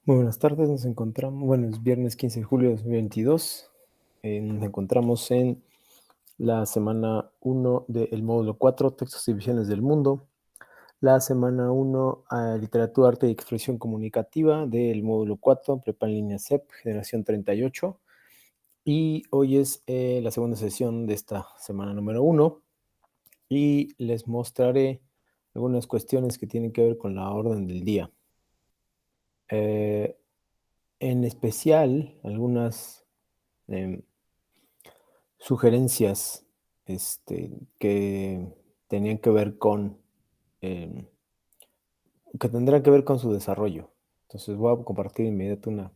Muy buenas tardes, nos encontramos, bueno, es viernes 15 de julio de 2022. Nos encontramos en la semana 1 del módulo 4, Textos y Visiones del Mundo. La semana 1, Literatura, Arte y Expresión Comunicativa del módulo 4, Prepa en línea CEP, generación 38. Y hoy es la segunda sesión de esta semana número 1 y les mostraré algunas cuestiones que tienen que ver con la orden del día. En especial, algunas sugerencias que tenían que ver con, em, que tendrán que ver con su desarrollo. Entonces voy a compartir inmediato una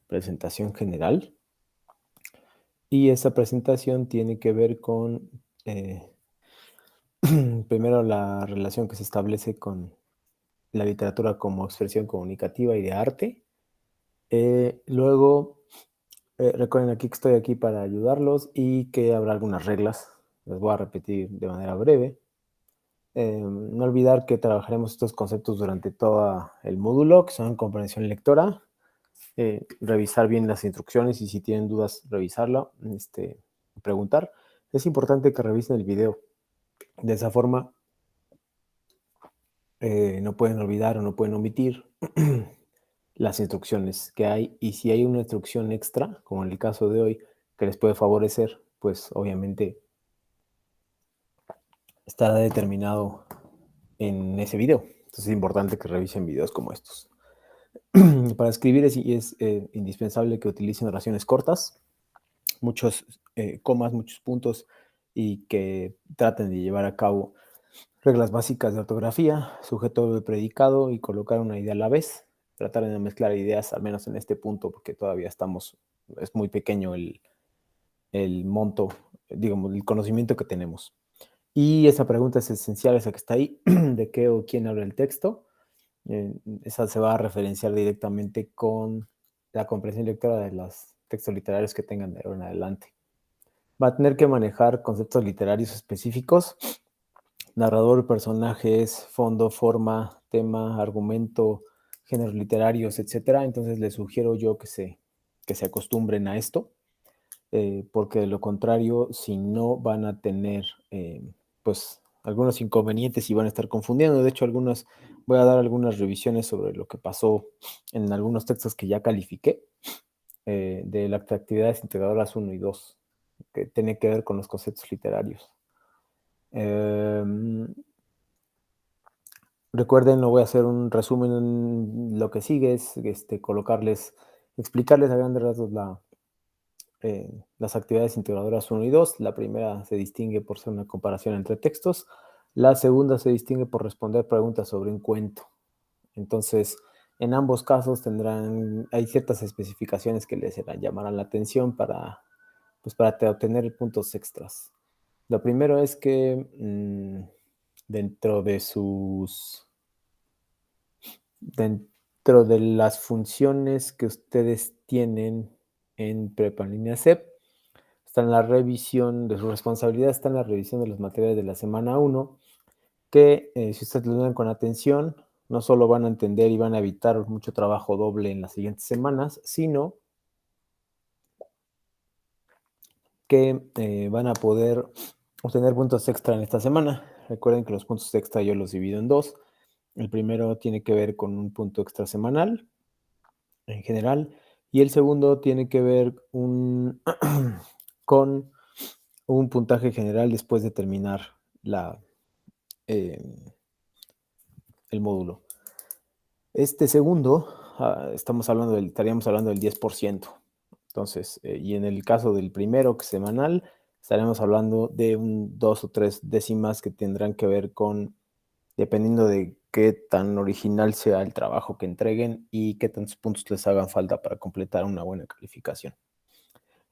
presentación general y esa presentación tiene que ver con, primero, la relación que se establece con la literatura como expresión comunicativa y de arte. Luego, recuerden aquí que estoy aquí para ayudarlos y que habrá algunas reglas. Las voy a repetir de manera breve. No olvidar que trabajaremos estos conceptos durante todo el módulo, que son comprensión lectora, revisar bien las instrucciones y si tienen dudas, revisarla, preguntar. Es importante que revisen el video. De esa forma, no pueden olvidar o no pueden omitir las instrucciones que hay, y si hay una instrucción extra, como en el caso de hoy, que les puede favorecer, pues obviamente estará determinado en ese video. Entonces es importante que revisen videos como estos. Para escribir es indispensable que utilicen oraciones cortas, muchos comas, muchos puntos, y que traten de llevar a cabo reglas básicas de ortografía, sujeto, verbo y predicado, y colocar una idea a la vez. Tratar de no mezclar ideas, al menos en este punto, porque todavía es muy pequeño el monto, digamos, el conocimiento que tenemos. Y esa pregunta es esencial, esa que está ahí, de qué o quién habla el texto. Esa se va a referenciar directamente con la comprensión lectora de los textos literarios que tengan de ahora en adelante. Va a tener que manejar conceptos literarios específicos: narrador, personajes, fondo, forma, tema, argumento, géneros literarios, etc. Entonces les sugiero yo que se acostumbren a esto, porque de lo contrario, si no, van a tener pues algunos inconvenientes y van a estar confundiendo. De hecho, voy a dar algunas revisiones sobre lo que pasó en algunos textos que ya califiqué, de las actividades integradoras 1 y 2, que tiene que ver con los conceptos literarios. Recuerden, no voy a hacer un resumen, lo que sigue es explicarles a grandes rasgos las actividades integradoras 1 y 2. La primera se distingue por ser una comparación entre textos. La segunda se distingue por responder preguntas sobre un cuento. Entonces, en ambos casos hay ciertas especificaciones que les llamarán la atención para obtener puntos extras. Lo primero es que dentro de las funciones que ustedes tienen en Prepa en línea CEP, está en la revisión de su responsabilidad, está en la revisión de los materiales de la semana 1, que si ustedes lo leen con atención, no solo van a entender y van a evitar mucho trabajo doble en las siguientes semanas, sino que van a poder obtener puntos extra en esta semana. Recuerden que los puntos extra yo los divido en dos. El primero tiene que ver con un punto extra semanal en general, y el segundo tiene que ver con un puntaje general después de terminar eh, el módulo. Este segundo, estaríamos hablando del 10%. Entonces, y en el caso del primero, que es semanal, estaremos hablando de 2 o 3 décimas que tendrán que ver con, dependiendo de qué tan original sea el trabajo que entreguen y qué tantos puntos les hagan falta para completar una buena calificación.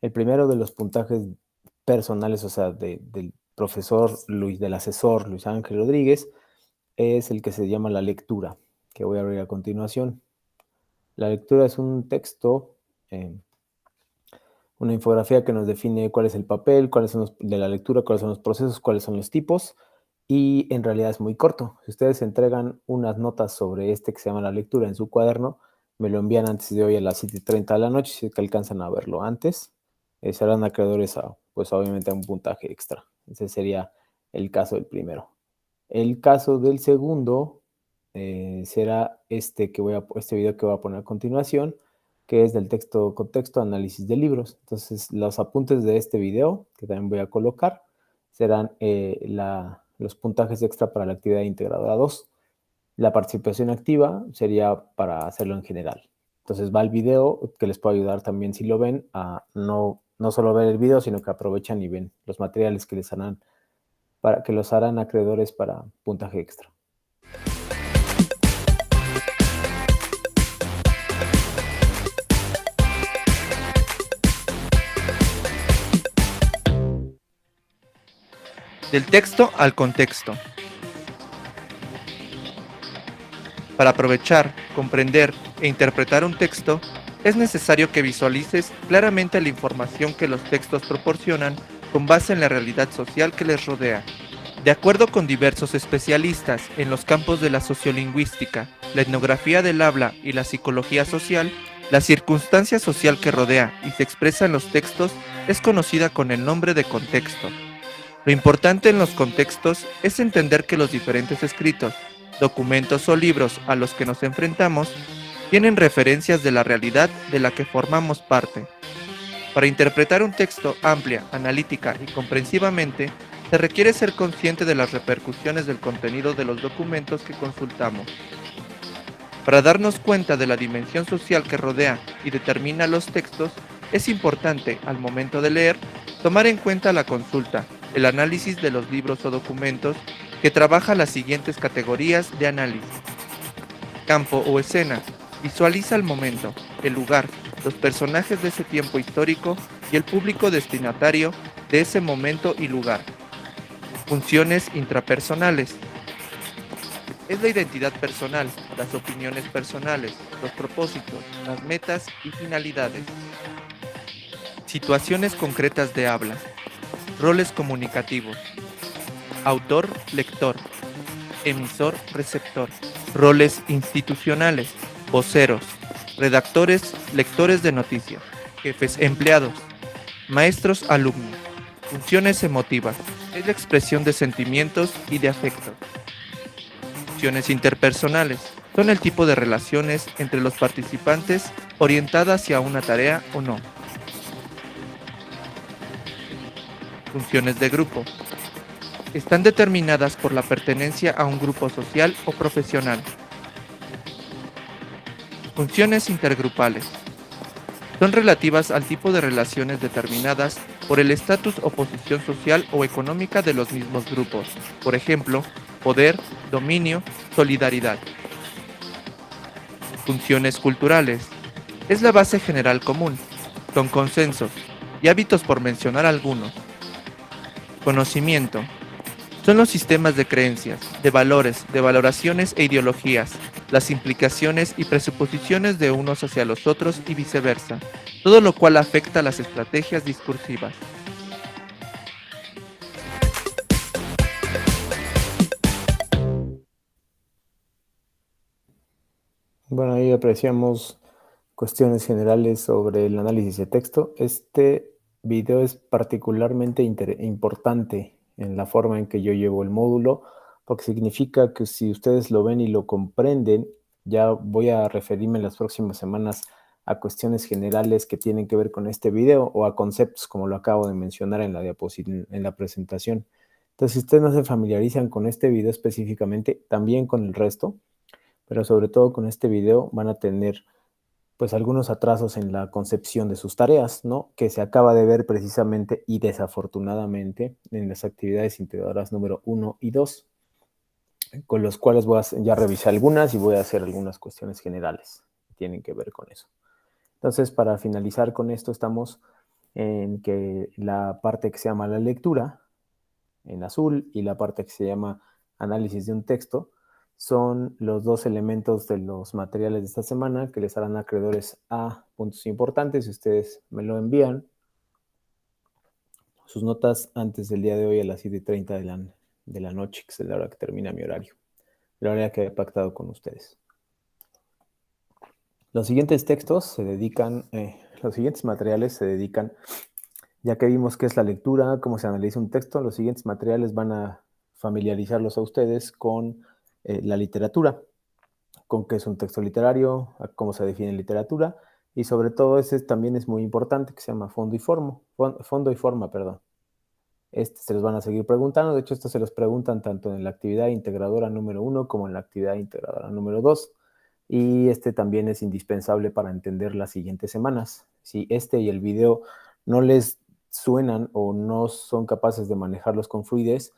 El primero de los puntajes personales, o sea, del del asesor Luis Ángel Rodríguez, es el que se llama la lectura, que voy a abrir a continuación. La lectura es un texto, una infografía que nos define cuál es el papel, cuáles son de la lectura, cuáles son los procesos, cuáles son los tipos, y en realidad es muy corto. Si ustedes entregan unas notas sobre que se llama la lectura en su cuaderno, me lo envían antes de hoy a las 7:30 de la noche, si es que alcanzan a verlo antes, serán acreedores a, pues obviamente a un puntaje extra. Ese sería el caso del primero. El caso del segundo será este video que voy a poner a continuación, que es del texto contexto análisis de libros. Entonces, los apuntes de este video, que también voy a colocar, serán los puntajes extra para la actividad integradora 2. La participación activa sería para hacerlo en general. Entonces va el video que les puede ayudar también, si lo ven, a no solo ver el video, sino que aprovechan y ven los materiales que les harán, que los harán acreedores para puntaje extra. Del texto al contexto. Para aprovechar, comprender e interpretar un texto, es necesario que visualices claramente la información que los textos proporcionan con base en la realidad social que les rodea. De acuerdo con diversos especialistas en los campos de la sociolingüística, la etnografía del habla y la psicología social, la circunstancia social que rodea y se expresa en los textos es conocida con el nombre de contexto. Lo importante en los contextos es entender que los diferentes escritos, documentos o libros a los que nos enfrentamos tienen referencias de la realidad de la que formamos parte. Para interpretar un texto amplia, analítica y comprensivamente, se requiere ser consciente de las repercusiones del contenido de los documentos que consultamos. Para darnos cuenta de la dimensión social que rodea y determina los textos, es importante, al momento de leer, tomar en cuenta la consulta, el análisis de los libros o documentos que trabaja las siguientes categorías de análisis. Campo o escena. Visualiza el momento, el lugar, los personajes de ese tiempo histórico y el público destinatario de ese momento y lugar. Funciones intrapersonales. Es la identidad personal, las opiniones personales, los propósitos, las metas y finalidades. Situaciones concretas de habla. Roles comunicativos. Autor, lector. Emisor, receptor. Roles institucionales. Voceros. Redactores, lectores de noticias. Jefes, empleados. Maestros, alumnos. Funciones emotivas. Es la expresión de sentimientos y de afectos. Funciones interpersonales. Son el tipo de relaciones entre los participantes orientada hacia una tarea o no. Funciones de grupo. Están determinadas por la pertenencia a un grupo social o profesional. Funciones intergrupales. Son relativas al tipo de relaciones determinadas por el estatus o posición social o económica de los mismos grupos. Por ejemplo, poder, dominio, solidaridad. Funciones culturales. Es la base general común. Son consensos y hábitos por mencionar algunos. Conocimiento. Son los sistemas de creencias, de valores, de valoraciones e ideologías, las implicaciones y presuposiciones de unos hacia los otros y viceversa, todo lo cual afecta a las estrategias discursivas. Bueno, ahí apreciamos cuestiones generales sobre el análisis de texto. Este video es particularmente importante en la forma en que yo llevo el módulo, porque significa que si ustedes lo ven y lo comprenden, ya voy a referirme en las próximas semanas a cuestiones generales que tienen que ver con este video o a conceptos como lo acabo de mencionar en la presentación. Entonces, si ustedes no se familiarizan con este video específicamente, también con el resto, pero sobre todo con este video van a tener pues algunos atrasos en la concepción de sus tareas, ¿no? Que se acaba de ver precisamente y desafortunadamente en las actividades integradoras número 1 y 2, con los cuales ya revisé algunas y voy a hacer algunas cuestiones generales que tienen que ver con eso. Entonces, para finalizar con esto, estamos en que la parte que se llama la lectura, en azul, y la parte que se llama análisis de un texto, son los dos elementos de los materiales de esta semana que les harán acreedores a puntos importantes. Si ustedes me lo envían, sus notas antes del día de hoy a las 7:30 de la noche, que es la hora que termina mi horario, la hora que he pactado con ustedes. Los siguientes textos se dedican, los siguientes materiales se dedican, ya que vimos qué es la lectura, cómo se analiza un texto, los siguientes materiales van a familiarizarlos a ustedes con la literatura, con qué es un texto literario, cómo se define literatura, y sobre todo ese también es muy importante, que se llama fondo y forma, perdón. Se los van a seguir preguntando, de hecho estos se los preguntan tanto en la actividad integradora número 1 como en la actividad integradora número 2, y también es indispensable para entender las siguientes semanas. Si y el video no les suenan o no son capaces de manejarlos con fluidez,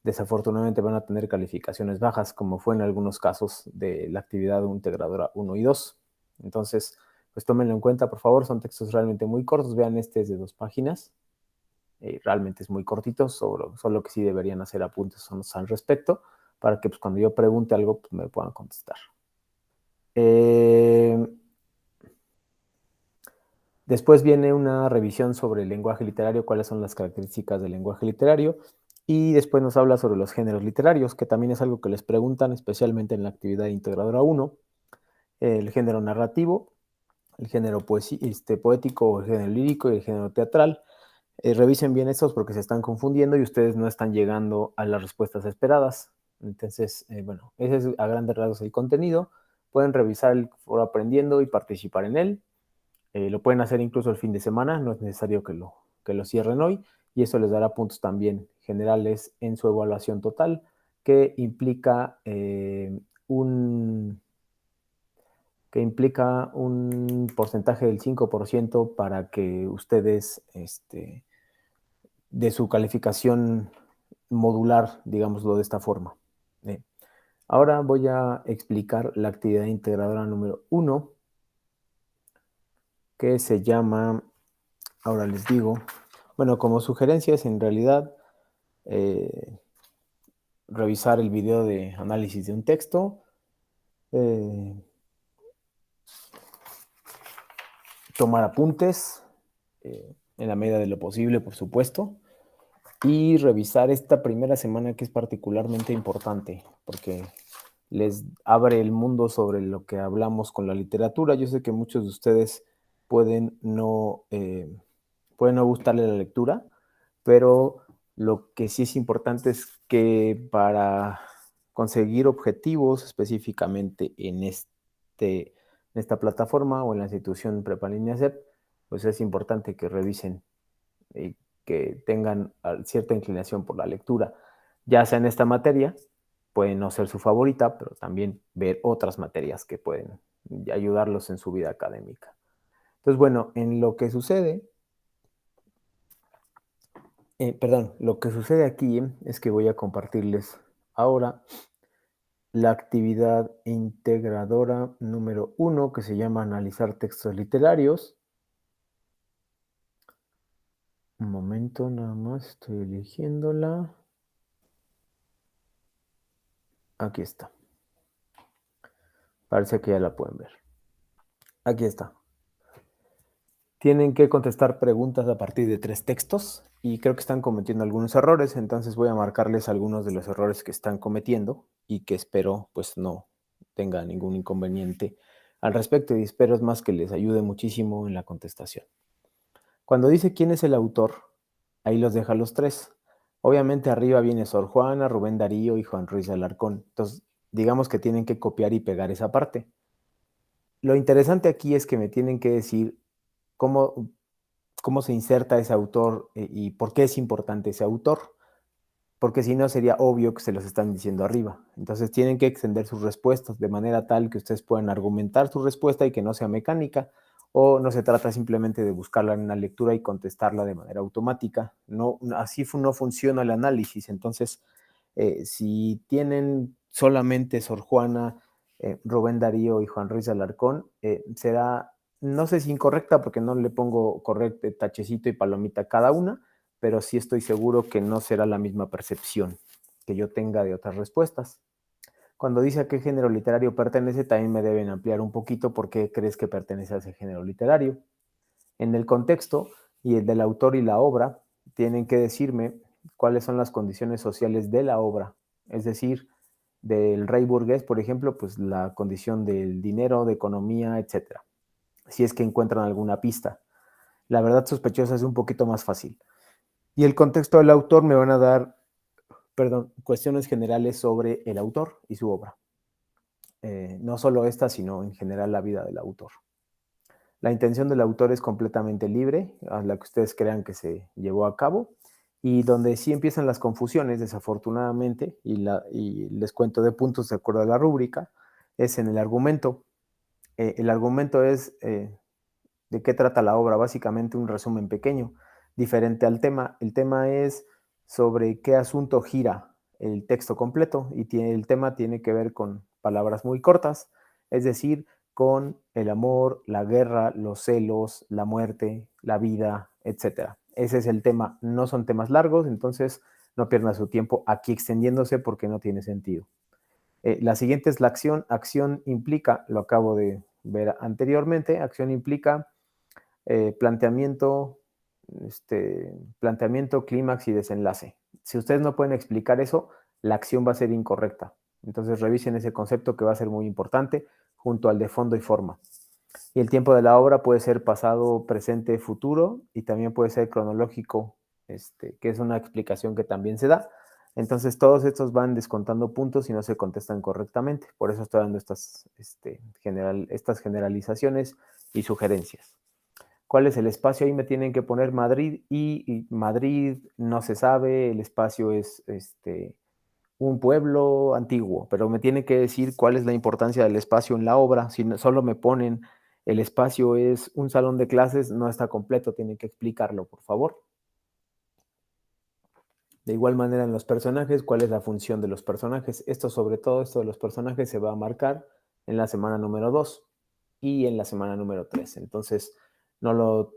desafortunadamente van a tener calificaciones bajas, como fue en algunos casos de la actividad integradora 1 y 2. Entonces, pues tómenlo en cuenta, por favor, son textos realmente muy cortos. Vean, este es de 2 páginas. Realmente es muy cortito, solo que sí deberían hacer apuntes al respecto, para que pues, cuando yo pregunte algo, pues, me puedan contestar. Después viene una revisión sobre el lenguaje literario, cuáles son las características del lenguaje literario, y después nos habla sobre los géneros literarios, que también es algo que les preguntan, especialmente en la actividad integradora 1, el género narrativo, el género poético, el género lírico y el género teatral. Revisen bien estos porque se están confundiendo y ustedes no están llegando a las respuestas esperadas. Entonces, bueno, ese es a grandes rasgos el contenido. Pueden revisar el foro aprendiendo y participar en él. Lo pueden hacer incluso el fin de semana, no es necesario que lo cierren hoy, y eso les dará puntos también generales en su evaluación total, que implica un porcentaje del 5% para que ustedes de su calificación modular, digámoslo de esta forma. Ahora voy a explicar la actividad integradora número 1, que se llama, ahora les digo, bueno, como sugerencias en realidad, revisar el video de análisis de un texto, tomar apuntes, en la medida de lo posible, por supuesto, y revisar esta primera semana que es particularmente importante, porque les abre el mundo sobre lo que hablamos con la literatura. Yo sé que muchos de ustedes pueden no gustarle la lectura, pero lo que sí es importante es que para conseguir objetivos específicamente en esta plataforma o en la institución Prepa Línea CEP, pues es importante que revisen y que tengan cierta inclinación por la lectura, ya sea en esta materia, puede no ser su favorita, pero también ver otras materias que pueden ayudarlos en su vida académica. Entonces, bueno, en lo que sucede, lo que sucede aquí es que voy a compartirles ahora la actividad integradora número 1, que se llama analizar textos literarios. Un momento, nada más, estoy eligiéndola. Aquí está. Parece que ya la pueden ver. Aquí está. Tienen que contestar preguntas a partir de 3 textos y creo que están cometiendo algunos errores, entonces voy a marcarles algunos de los errores que están cometiendo y que espero pues no tenga ningún inconveniente al respecto, y espero es más que les ayude muchísimo en la contestación. Cuando dice quién es el autor, ahí los deja los 3. Obviamente arriba viene Sor Juana, Rubén Darío y Juan Ruiz de Alarcón. Entonces, digamos que tienen que copiar y pegar esa parte. Lo interesante aquí es que me tienen que decir cómo se inserta ese autor y por qué es importante ese autor, porque si no sería obvio que se los están diciendo arriba. Entonces tienen que extender sus respuestas de manera tal que ustedes puedan argumentar su respuesta y que no sea mecánica, o no se trata simplemente de buscarla en una lectura y contestarla de manera automática. No, así no funciona el análisis. Entonces, si tienen solamente Sor Juana, Rubén Darío y Juan Ruiz de Alarcón, será, no sé si incorrecta, porque no le pongo correcto, tachecito y palomita a cada una, pero sí estoy seguro que no será la misma percepción que yo tenga de otras respuestas. Cuando dice a qué género literario pertenece, también me deben ampliar un poquito por qué crees que pertenece a ese género literario. En el contexto y el del autor y la obra, tienen que decirme cuáles son las condiciones sociales de la obra, es decir, del rey burgués, por ejemplo, pues la condición del dinero, de economía, etcétera. Si es que encuentran alguna pista. La verdad sospechosa es un poquito más fácil. Y el contexto del autor me van a dar, cuestiones generales sobre el autor y su obra. No solo esta, sino en general la vida del autor. La intención del autor es completamente libre, a la que ustedes crean que se llevó a cabo, y donde sí empiezan las confusiones, desafortunadamente, y les cuento de puntos de acuerdo a la rúbrica, es en el argumento. El argumento es de qué trata la obra, básicamente un resumen pequeño, diferente al tema. El tema es sobre qué asunto gira el texto completo y el tema tiene que ver con palabras muy cortas, es decir, con el amor, la guerra, los celos, la muerte, la vida, etcétera. Ese es el tema, no son temas largos, entonces no pierdan su tiempo aquí extendiéndose porque no tiene sentido. La siguiente es la acción. Acción implica, lo acabo de ver anteriormente, acción implica planteamiento, planteamiento, clímax y desenlace. Si ustedes no pueden explicar eso, la acción va a ser incorrecta. Entonces revisen ese concepto que va a ser muy importante junto al de fondo y forma. Y el tiempo de la obra puede ser pasado, presente, futuro y también puede ser cronológico, que es una explicación que también se da. Entonces todos estos van descontando puntos y no se contestan correctamente. Por eso estoy dando estas generalizaciones y sugerencias. ¿Cuál es el espacio? Ahí me tienen que poner Madrid y Madrid no se sabe, el espacio es un pueblo antiguo, pero me tienen que decir cuál es la importancia del espacio en la obra. Si solo me ponen el espacio es un salón de clases, no está completo, tienen que explicarlo, por favor. De igual manera en los personajes, ¿cuál es la función de los personajes? Esto sobre todo, esto de los personajes se va a marcar en la semana número 2 y en la semana número 3. Entonces, no lo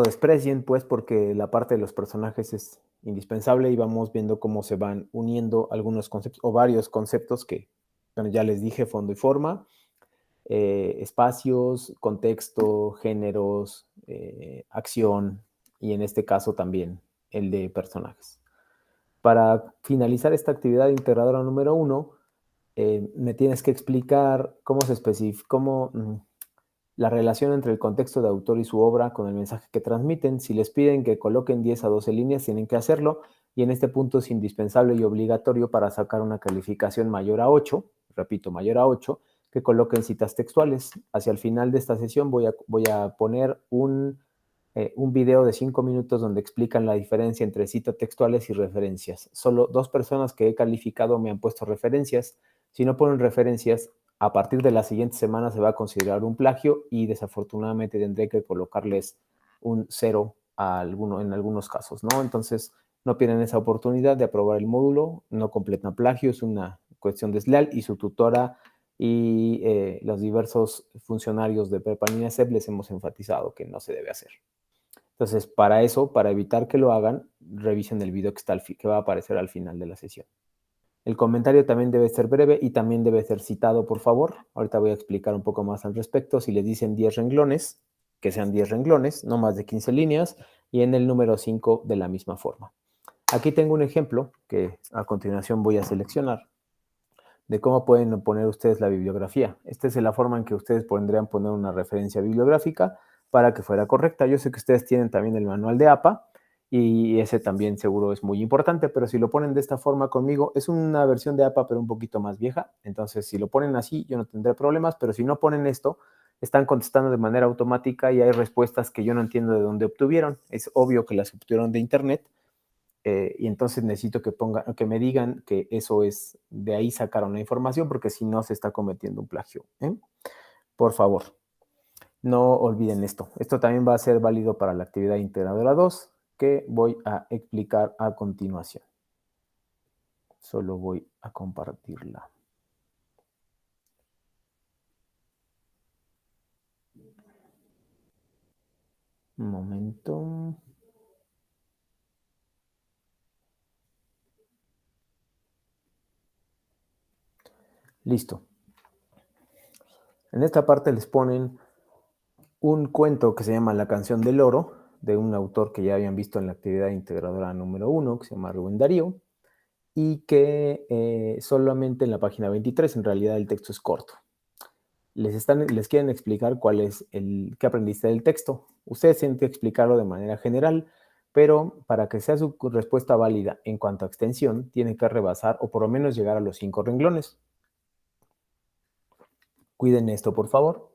desprecien, pues, porque la parte de los personajes es indispensable y vamos viendo cómo se van uniendo algunos conceptos o varios conceptos que, bueno, ya les dije, fondo y forma, espacios, contexto, géneros, acción y en este caso también el de personajes. Para finalizar esta actividad integradora número 1, me tienes que explicar cómo se especifica, la relación entre el contexto de autor y su obra con el mensaje que transmiten. Si les piden que coloquen 10 a 12 líneas, tienen que hacerlo. Y en este punto es indispensable y obligatorio para sacar una calificación mayor a 8, repito, mayor a 8, que coloquen citas textuales. Hacia el final de esta sesión voy a poner un video de 5 minutos donde explican la diferencia entre citas textuales y referencias. Solo 2 personas que he calificado me han puesto referencias. Si no ponen referencias, a partir de la siguiente semana se va a considerar un plagio y desafortunadamente tendré que colocarles un 0 en algunos casos, ¿no? Entonces, no pierdan esa oportunidad de aprobar el módulo, no completan plagio, es una cuestión desleal y su tutora y los diversos funcionarios de Prepa SEP les hemos enfatizado que no se debe hacer. Entonces, para eso, para evitar que lo hagan, revisen el video que va a aparecer al final de la sesión. El comentario también debe ser breve y también debe ser citado, por favor. Ahorita voy a explicar un poco más al respecto. Si les dicen 10 renglones, que sean 10 renglones, no más de 15 líneas, y en el número 5 de la misma forma. Aquí tengo un ejemplo que a continuación voy a seleccionar de cómo pueden poner ustedes la bibliografía. Esta es la forma en que ustedes podrían poner una referencia bibliográfica para que fuera correcta. Yo sé que ustedes tienen también el manual de APA y ese también seguro es muy importante, pero si lo ponen de esta forma conmigo, es una versión de APA pero un poquito más vieja, entonces si lo ponen así yo no tendré problemas, pero si no ponen esto, están contestando de manera automática y hay respuestas que yo no entiendo de dónde obtuvieron. Es obvio que las obtuvieron de internet, y entonces necesito que me digan que eso es, de ahí sacaron la información, porque si no se está cometiendo un plagio. Por favor, no olviden esto. Esto también va a ser válido para la actividad integradora 2, que voy a explicar a continuación. Solo voy a compartirla. Un momento. Listo. En esta parte les ponen un cuento que se llama La canción del oro, de un autor que ya habían visto en la actividad integradora número 1, que se llama Rubén Darío. y que solamente en la página 23, en realidad el texto es corto. Les quieren explicar cuál es qué aprendiste del texto. Ustedes tienen que explicarlo de manera general, pero para que sea su respuesta válida en cuanto a extensión, tiene que rebasar o por lo menos llegar a los 5 renglones. Cuiden esto, por favor.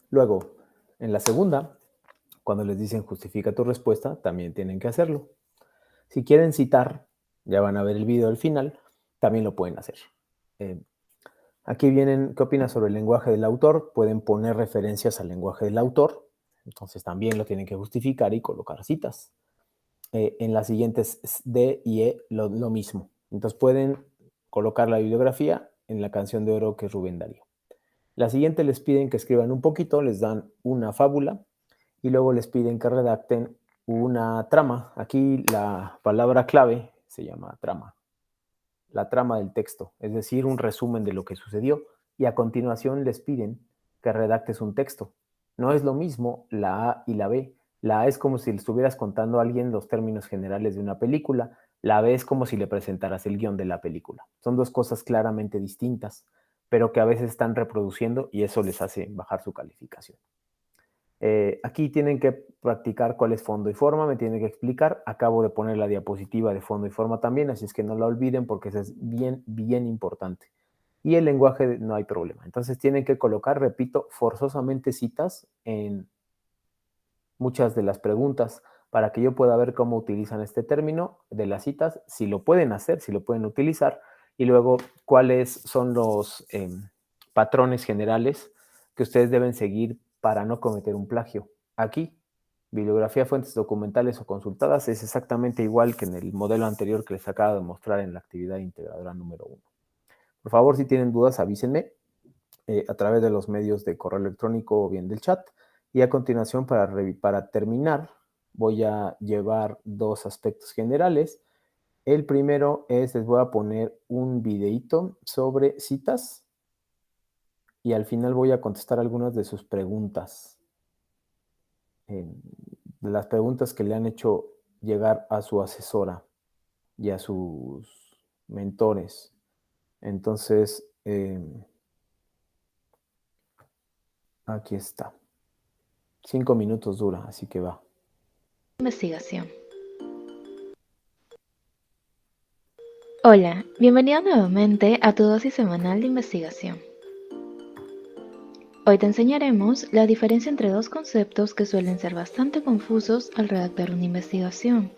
Luego, en la segunda, cuando les dicen justifica tu respuesta, también tienen que hacerlo. Si quieren citar, ya van a ver el video al final, también lo pueden hacer. Aquí vienen, ¿qué opinas sobre el lenguaje del autor? Pueden poner referencias al lenguaje del autor, entonces también lo tienen que justificar y colocar citas. En las siguientes D y E lo mismo. Entonces pueden colocar la bibliografía en la canción de oro que es Rubén Darío. La siguiente les piden que escriban un poquito, les dan una fábula y luego les piden que redacten una trama. Aquí la palabra clave se llama trama. La trama del texto, es decir, un resumen de lo que sucedió, y a continuación les piden que redactes un texto. No es lo mismo la A y la B. La A es como si le estuvieras contando a alguien los términos generales de una película. La B es como si le presentaras el guión de la película. Son dos cosas claramente distintas, pero que a veces están reproduciendo y eso les hace bajar su calificación. Aquí tienen que practicar cuál es fondo y forma, me tienen que explicar. Acabo de poner la diapositiva de fondo y forma también, así es que no la olviden porque eso es bien, bien importante. Y el lenguaje no hay problema. Entonces tienen que colocar, repito, forzosamente citas en muchas de las preguntas para que yo pueda ver cómo utilizan este término de las citas, si lo pueden hacer, si lo pueden utilizar, y luego cuáles son los patrones generales que ustedes deben seguir para no cometer un plagio. Aquí, bibliografía, fuentes documentales o consultadas es exactamente igual que en el modelo anterior que les acabo de mostrar en la actividad integradora número 1. Por favor, si tienen dudas, avísenme a través de los medios de correo electrónico o bien del chat. Y a continuación, para terminar, voy a llevar dos aspectos generales. El primero es, les voy a poner un videíto sobre citas y al final voy a contestar algunas de sus preguntas. De las preguntas que le han hecho llegar a su asesora y a sus mentores. Entonces, aquí está. 5 minutos dura, así que va. Investigación. Hola, bienvenido nuevamente a tu dosis semanal de investigación. Hoy te enseñaremos la diferencia entre dos conceptos que suelen ser bastante confusos al redactar una investigación.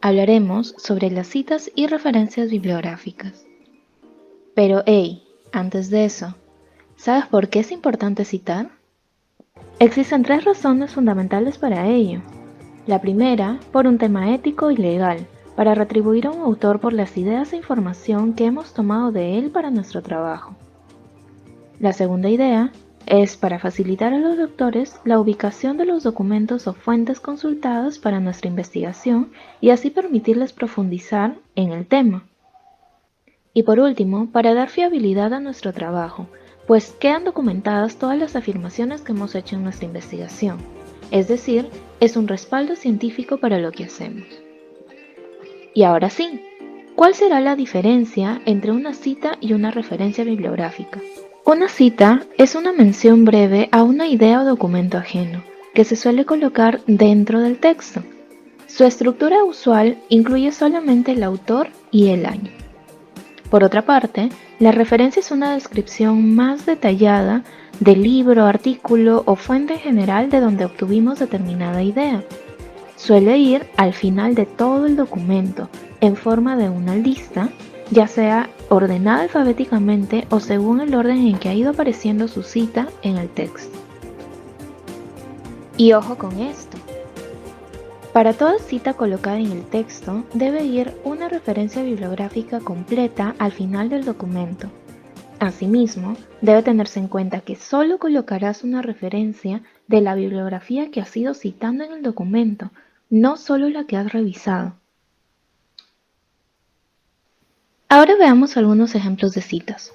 Hablaremos sobre las citas y referencias bibliográficas. Pero hey, antes de eso, ¿sabes por qué es importante citar? Existen 3 razones fundamentales para ello. La primera, por un tema ético y legal, para retribuir a un autor por las ideas e información que hemos tomado de él para nuestro trabajo. La segunda idea es para facilitar a los lectores la ubicación de los documentos o fuentes consultadas para nuestra investigación y así permitirles profundizar en el tema. Y por último, para dar fiabilidad a nuestro trabajo, pues quedan documentadas todas las afirmaciones que hemos hecho en nuestra investigación. Es decir, es un respaldo científico para lo que hacemos. Y ahora sí, ¿cuál será la diferencia entre una cita y una referencia bibliográfica? Una cita es una mención breve a una idea o documento ajeno, que se suele colocar dentro del texto. Su estructura usual incluye solamente el autor y el año. Por otra parte, la referencia es una descripción más detallada del libro, artículo o fuente en general de donde obtuvimos determinada idea. Suele ir al final de todo el documento, en forma de una lista, ya sea ordenada alfabéticamente o según el orden en que ha ido apareciendo su cita en el texto. Y ojo con esto. Para toda cita colocada en el texto, debe ir una referencia bibliográfica completa al final del documento. Asimismo, debe tenerse en cuenta que solo colocarás una referencia de la bibliografía que has ido citando en el documento, no solo la que has revisado. Ahora veamos algunos ejemplos de citas.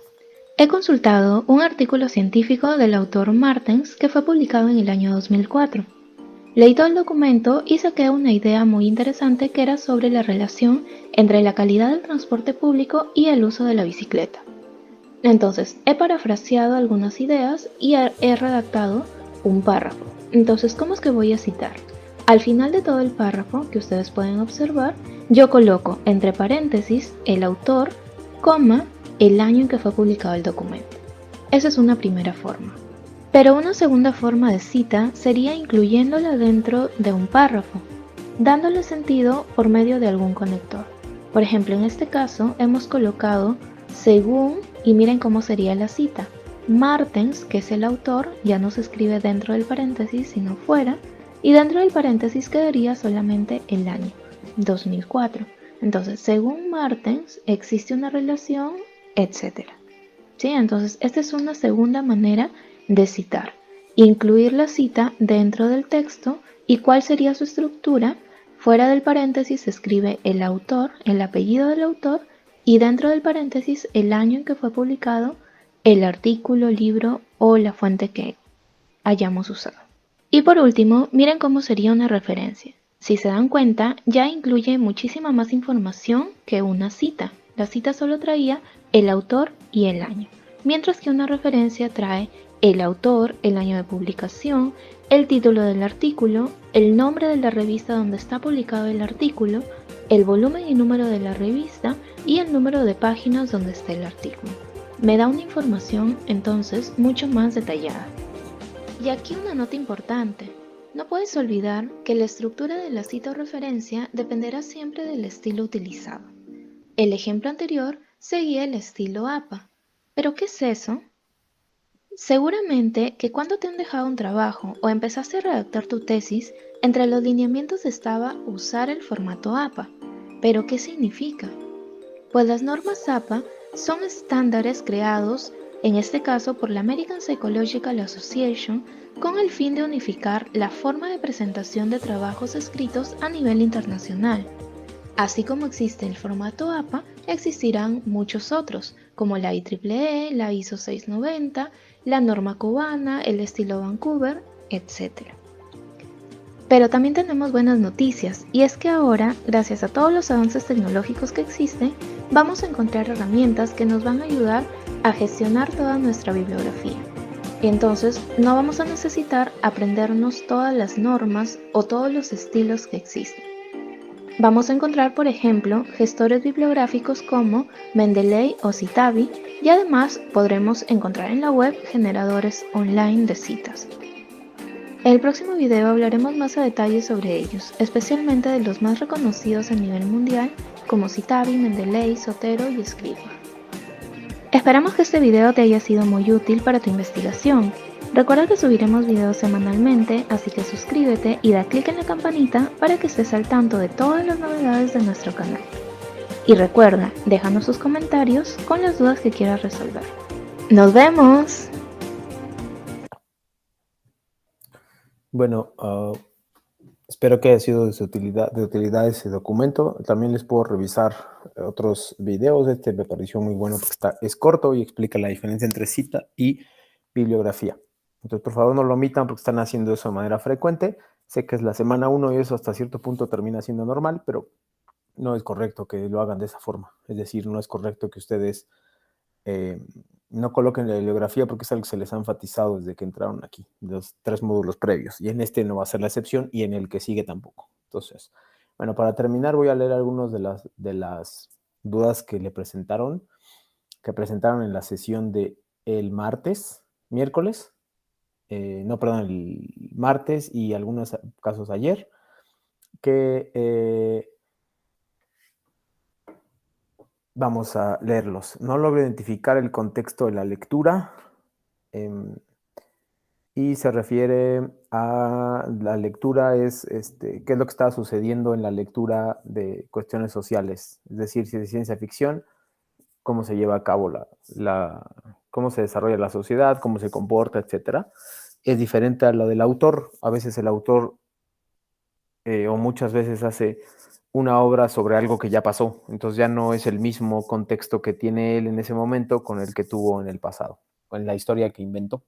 He consultado un artículo científico del autor Martens que fue publicado en el año 2004. Leí todo el documento y saqué una idea muy interesante que era sobre la relación entre la calidad del transporte público y el uso de la bicicleta. Entonces, he parafraseado algunas ideas y he redactado un párrafo. Entonces, ¿cómo es que voy a citar? Al final de todo el párrafo, que ustedes pueden observar, yo coloco entre paréntesis el autor, coma, el año en que fue publicado el documento. Esa es una primera forma. Pero una segunda forma de cita sería incluyéndola dentro de un párrafo, dándole sentido por medio de algún conector. Por ejemplo, en este caso hemos colocado según, y miren cómo sería la cita. Martens, que es el autor, ya no se escribe dentro del paréntesis, sino fuera, y dentro del paréntesis quedaría solamente el año, 2004. Entonces, según Martens, existe una relación, etc. ¿Sí? Entonces, esta es una segunda manera de citar. Incluir la cita dentro del texto y cuál sería su estructura. Fuera del paréntesis se escribe el autor, el apellido del autor, y dentro del paréntesis el año en que fue publicado el artículo, libro o la fuente que hayamos usado. Y por último, miren cómo sería una referencia. Si se dan cuenta, ya incluye muchísima más información que una cita. La cita solo traía el autor y el año, mientras que una referencia trae el autor, el año de publicación, el título del artículo, el nombre de la revista donde está publicado el artículo, el volumen y número de la revista y el número de páginas donde está el artículo. Me da una información entonces mucho más detallada. Y aquí una nota importante. No puedes olvidar que la estructura de la cita o referencia dependerá siempre del estilo utilizado. El ejemplo anterior seguía el estilo APA. ¿Pero qué es eso? Seguramente que cuando te han dejado un trabajo o empezaste a redactar tu tesis, entre los lineamientos estaba usar el formato APA. ¿Pero qué significa? Pues las normas APA son estándares creados, en este caso por la American Psychological Association, con el fin de unificar la forma de presentación de trabajos escritos a nivel internacional. Así como existe el formato APA, existirán muchos otros, como la IEEE, la ISO 690, la norma cubana, el estilo Vancouver, etc. Pero también tenemos buenas noticias, y es que ahora, gracias a todos los avances tecnológicos que existen, vamos a encontrar herramientas que nos van a ayudar a gestionar toda nuestra bibliografía. Entonces, no vamos a necesitar aprendernos todas las normas o todos los estilos que existen. Vamos a encontrar, por ejemplo, gestores bibliográficos como Mendeley o Citavi, y además podremos encontrar en la web generadores online de citas. En el próximo video hablaremos más a detalle sobre ellos, especialmente de los más reconocidos a nivel mundial como Citavi, Mendeley, Zotero y Scribner. Esperamos que este video te haya sido muy útil para tu investigación. Recuerda que subiremos videos semanalmente, así que suscríbete y da clic en la campanita para que estés al tanto de todas las novedades de nuestro canal. Y recuerda, déjanos tus comentarios con las dudas que quieras resolver. ¡Nos vemos! Bueno, espero que haya sido de utilidad ese documento. También les puedo revisar otros videos. Este me pareció muy bueno porque es corto y explica la diferencia entre cita y bibliografía. Entonces, por favor, no lo omitan porque están haciendo eso de manera frecuente. Sé que es la semana 1 y eso hasta cierto punto termina siendo normal, pero no es correcto que lo hagan de esa forma. Es decir, no es correcto que ustedes no coloquen la bibliografía porque es algo que se les ha enfatizado desde que entraron aquí, los 3 módulos previos. Y en este no va a ser la excepción y en el que sigue tampoco. Entonces, bueno, para terminar voy a leer algunas de las dudas que presentaron en la sesión de el miércoles, el martes y algunos casos ayer, que vamos a leerlos. No logro identificar el contexto de la lectura y se refiere a la lectura, qué es lo que está sucediendo en la lectura de cuestiones sociales, es decir, si es de ciencia ficción, cómo se lleva a cabo cómo se desarrolla la sociedad, cómo se comporta, etcétera. Es diferente a lo del autor. A veces el autor o muchas veces hace una obra sobre algo que ya pasó, entonces ya no es el mismo contexto que tiene él en ese momento con el que tuvo en el pasado, con la historia que inventó.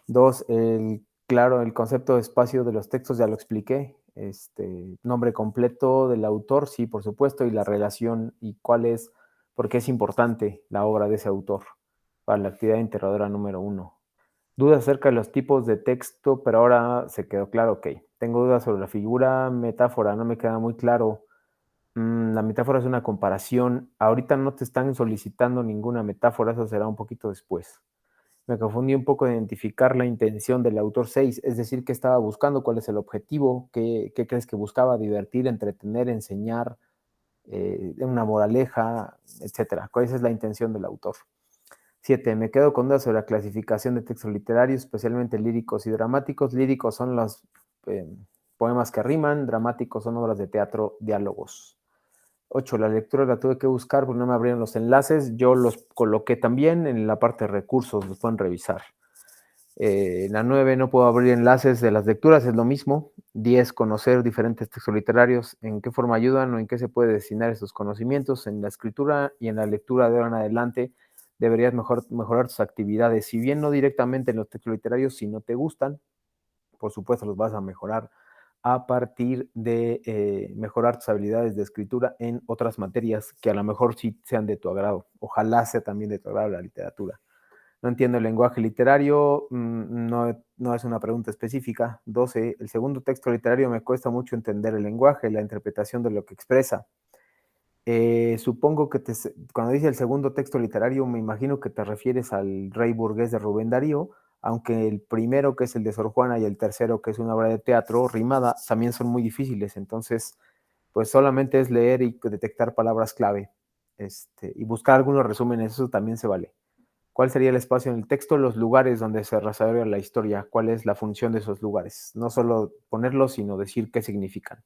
2, el claro, el concepto de espacio de los textos ya lo expliqué. Nombre completo del autor, sí, por supuesto, y la relación y cuál es, por qué es importante la obra de ese autor para la actividad interrogadora número 1. Dudas acerca de los tipos de texto, pero ahora se quedó claro, ok. Tengo dudas sobre la figura, metáfora, no me queda muy claro. La metáfora es una comparación. Ahorita no te están solicitando ninguna metáfora, eso será un poquito después. Me confundí un poco de identificar la intención del autor 6, es decir, qué estaba buscando, cuál es el objetivo, qué crees que buscaba, divertir, entretener, enseñar, una moraleja, etcétera. ¿Cuál es la intención del autor? 7. Me quedo con dudas sobre la clasificación de textos literarios, especialmente líricos y dramáticos. Líricos son los poemas que riman, dramáticos son obras de teatro, diálogos. 8. La lectura la tuve que buscar porque no me abrieron los enlaces. Yo los coloqué también en la parte de recursos, los pueden revisar. La 9, no puedo abrir enlaces de las lecturas, es lo mismo. 10, conocer diferentes textos literarios, en qué forma ayudan o en qué se puede destinar esos conocimientos. En la escritura y en la lectura de ahora en adelante deberías mejorar tus actividades. Si bien no directamente en los textos literarios, si no te gustan, por supuesto los vas a mejorar a partir de mejorar tus habilidades de escritura en otras materias que a lo mejor sí sean de tu agrado. Ojalá sea también de tu agrado la literatura. No entiendo el lenguaje literario, no es una pregunta específica. 12. El segundo texto literario me cuesta mucho entender el lenguaje, la interpretación de lo que expresa. Supongo que cuando dice el segundo texto literario, me imagino que te refieres al Rey burgués de Rubén Darío, aunque el primero, que es el de Sor Juana, y el tercero, que es una obra de teatro rimada, también son muy difíciles. Entonces, pues solamente es leer y detectar palabras clave, y buscar algunos resúmenes, eso también se vale. ¿Cuál sería el espacio en el texto? Los lugares donde se desarrolla la historia. ¿Cuál es la función de esos lugares? No solo ponerlos, sino decir qué significan.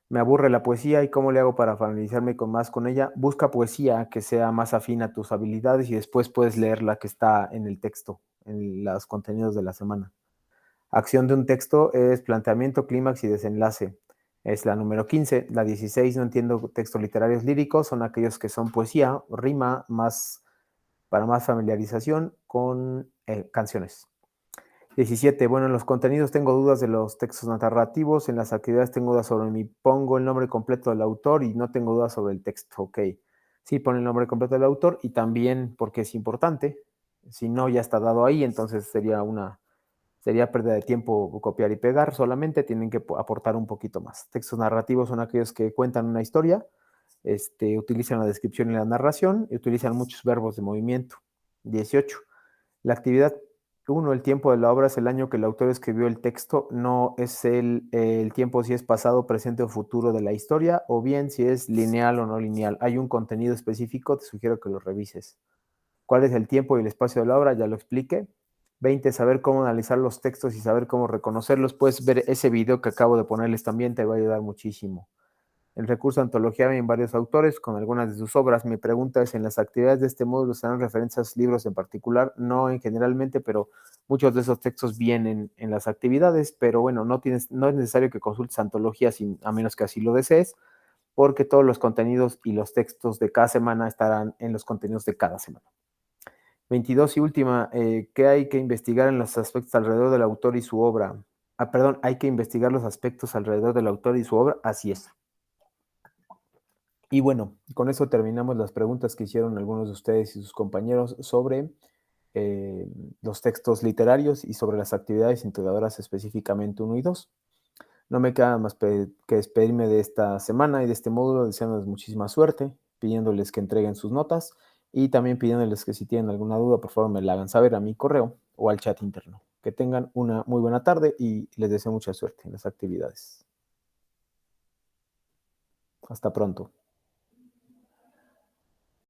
Me aburre la poesía y cómo le hago para familiarizarme más con ella. Busca poesía que sea más afín a tus habilidades y después puedes leer la que está en el texto, en los contenidos de la semana. Acción de un texto es planteamiento, clímax y desenlace. Es la número 15. La 16, no entiendo textos literarios líricos, son aquellos que son poesía, rima, para más familiarización con canciones. 17. Bueno, en los contenidos tengo dudas de los textos narrativos, en las actividades tengo dudas sobre pongo el nombre completo del autor y no tengo dudas sobre el texto. Ok, sí pone el nombre completo del autor y también porque es importante. Si no, ya está dado ahí, entonces sería pérdida de tiempo copiar y pegar. Solamente tienen que aportar un poquito más. Textos narrativos son aquellos que cuentan una historia, utilizan la descripción y la narración y utilizan muchos verbos de movimiento. 18. La actividad 1, el tiempo de la obra es el año que el autor escribió el texto, no es el tiempo si es pasado, presente o futuro de la historia, o bien si es lineal o no lineal. Hay un contenido específico, te sugiero que lo revises. ¿Cuál es el tiempo y el espacio de la obra? Ya lo expliqué. 20, saber cómo analizar los textos y saber cómo reconocerlos. Puedes ver ese video que acabo de ponerles también, te va a ayudar muchísimo. El recurso antología en varios autores con algunas de sus obras. Mi pregunta es, ¿en las actividades de este módulo se dan referencias a libros en particular? No en generalmente, pero muchos de esos textos vienen en las actividades, pero bueno, no es necesario que consultes antologías a menos que así lo desees, porque todos los contenidos y los textos de cada semana estarán en los contenidos de cada semana. 22 y última, ¿qué hay que investigar en los aspectos alrededor del autor y su obra? Hay que investigar los aspectos alrededor del autor y su obra, así es. Y bueno, con eso terminamos las preguntas que hicieron algunos de ustedes y sus compañeros sobre los textos literarios y sobre las actividades integradoras específicamente 1 y 2. No me queda más que despedirme de esta semana y de este módulo, deseándoles muchísima suerte, pidiéndoles que entreguen sus notas y también pidiéndoles que si tienen alguna duda, por favor me la hagan saber a mi correo o al chat interno. Que tengan una muy buena tarde y les deseo mucha suerte en las actividades. Hasta pronto.